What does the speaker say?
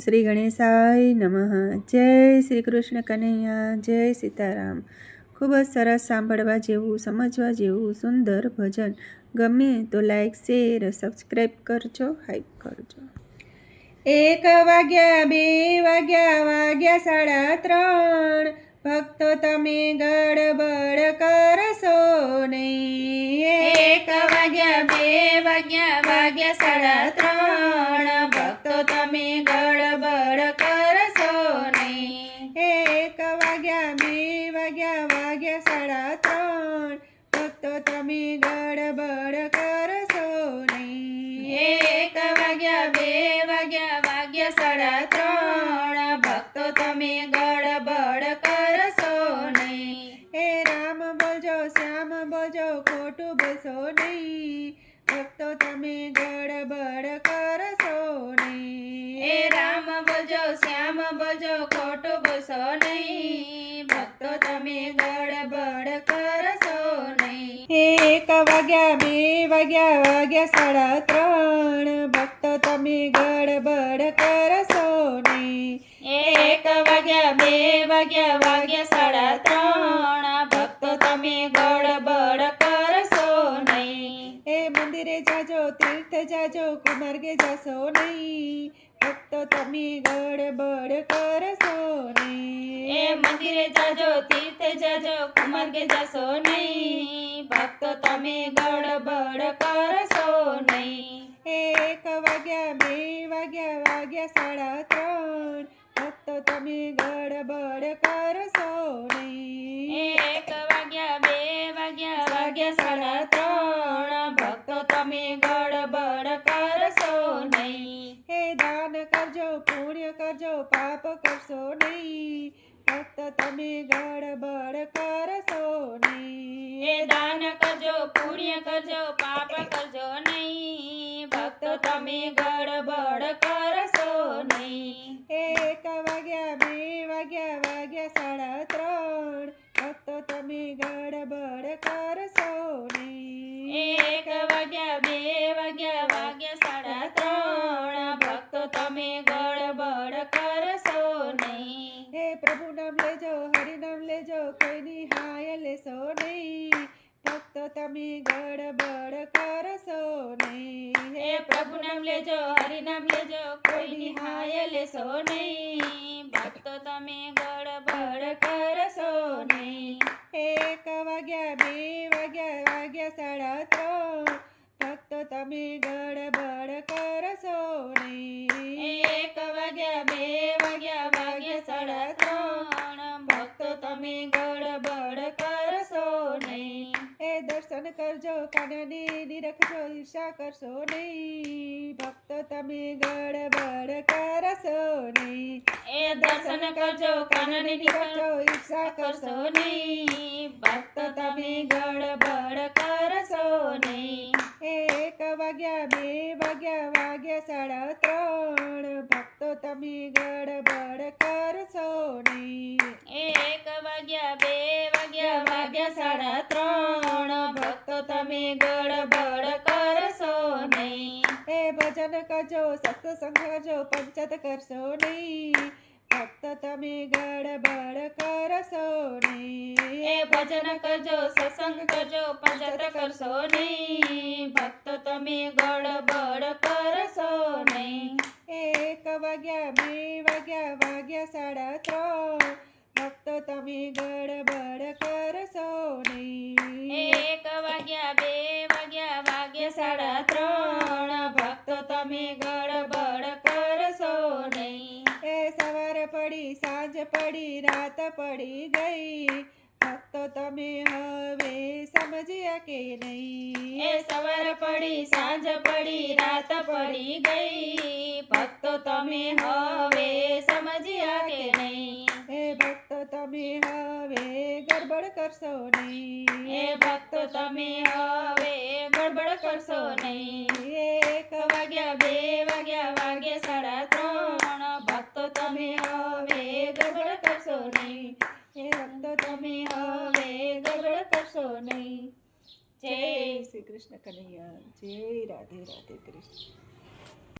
શ્રી ગણેશાય નમઃ. જય શ્રી કૃષ્ણ કનૈયા, જય સીતારામ. ખૂબ જ સરસ સાંભળવા જેવું, સમજવા જેવું સુંદર ભજન. ગમે તો લાઈક, શેર, સબસ્ક્રાઈબ કરજો, હાઈપ કરજો. 1 વાગ્યા 2 વાગ્યા વાગ્યા 3:30, ભક્તો તમે ગડબડ કરશો નહીં. 1 વાગ્યા 2 વાગ્યા વાગ્યા 3:30, ભક્તો તમે ગડબડ કરશો નહીં. 1 વાગ્યા 2 વાગ્યા વાગ્યા 3:30, ભક્તો તમે ગડબડ કરશો નહીં. 1 વાગ્યા 2 વાગ્યા વાગ્યા 3:30, ભક્તો તમે ગડબડ કરશો નહીં. હે રામ બોલજો, શ્યામ બોલજો, ખોટું બોલશો નહીં, ભક્તો તમે ગડબડ કરશો નહીં. હે રામ બોલજો, શ્યામ બોલજો, ખોટું બોલશો નહીં, ભક્તો તમે ગડબડ કરશો નહીં. 1 વાગ્યા 2 વાગ્યા વાગ્યા 3:30, ભક્તો તમે ગડબડ કરશો નહીં. 1 વાગ્યા 2 વાગ્યા વાગ્યા 3:30, ભક્તો તમે ગડબડ કરશો નહીં. એ મંદિરે જાજો, તીર્થ જાજો, કુમાર્ગે જાશો નહીં, ભક્તો તમે ગડબડ કરશો નહીં. એ મંદિરે જાજો, તીર્થ જાજો, કુમાર્ગે જાશો નહીં, ભક્તો તમે ગડબડ કરશો નહીં. 1 વાગ્યા 2 વાગ્યા વાગ્યા 3:30, ભક્તો તમે ગડબડ કરશો નહીં. 1 વાગ્યા 2 વાગ્યા વાગ્યા 3:30, ભક્તો તમે ગડબડ કરશો નહીં. હે દાન કરજો, પુણ્ય કરજો, પાપ કરશો નહીં, ભક્તો તમે ગડબડ કરશો નહીં. હે દાન કરજો, પુણ્ય કરજો, પાપ કરજો નહીં, ભક્તો તમે ગડબડ કરશો નહીં. 1 વાગ્યા 2 વાગ્યા વાગ્યા 3:30, ભક્તો તમે ગડબડ કરશો નહીં. 1 વાગ્યા 2 વાગ્યા વાગ્યા 3:30, ભક્તો તમે ગડબડ કરશો નહીં. હે પ્રભુ નામ લેજો, હરિ નામ લેજો, કોઈની હાય લેશો નહીં, ભક્તો તમે ગડબડ કરશો નહીં. હે પ્રભુ નામ લેજો, હરિ નામ લેજો, કોઈની હાય લેશો નહીં, ભક્તો તમે ગડબડ કરશો નહીં. 1 વાગ્યા 2 વાગ્યા વાગ્યા 3:30, ભક્તો તમે ગડબડ કરશો નહીં. 1 વાગ્યા 2 વાગ્યા વાગ્યા 3:30, ભક્તો તમે ગડબડ કરશો નહીં. એ દર્શન કરજો, કાનાની નિરખજો, ઈર્ષા કરશો નહીં, ભક્તો તમે ગડબડ કરશો નહીં. એ દર્શન કરજો, કાનાની નિરખજો, ઈર્ષા કરશો નહીં, ભક્તો તમે ગડબડ કરશો નહીં. 1 વાગ્યા 2 વાગ્યા વાગ્યા 3:30, ભક્તો તમે ગડબડ કરશો નહીં. 1 વાગ્યા 2 વાગ્યા વાગ્યા 3:30, ભક્તો તમે ગડબડ કરશો નહીં. એ ભજન કરજો, સત્સંગ કરજો, પંચત કરશો નહીં, ભક્તો તમે ગડબડ કરશો નહીં. એ ભજન કરજો, સત્સંગ કરજો, પંચત કરશો નહીં, ભક્તો તમે ગડબડ કરશો નહીં. 1 વાગ્યા 2 વાગ્યા વાગ્યા 3:30, ભક્તો તમે ગડબડ કરશો નહીં. 1 વાગ્યા 2 વાગ્યા વાગ્યા 3:30, ભક્તો તમે ગડબડ કરશો નહીં. એ સવાર પડી, સાંજ પડી, રાત પડી ગઈ, ભક્તો તમે હવે સમજ્યા કે નહીં. એ સવાર પડી, સાંજ પડી, રાત પડી ગઈ, ભક્તો તમે હવે સમજ્યા કે નહીં. એ ભક્તો તમે હવે ગડબડ કરશો નહીં. એ ભક્તો તમે હવે ગડબડ કરશો નહીં. 1 વાગ્યા 2 વાગ્યા વાગ્યા 3:30, ભક્તો તમે હવે ગડબડ કરશો નહીં. એ ભક્તો તમે હવે ગડબડ કરશો નહીં. જય શ્રી કૃષ્ણ કનૈયા, જય રાધે રાધે કૃષ્ણ.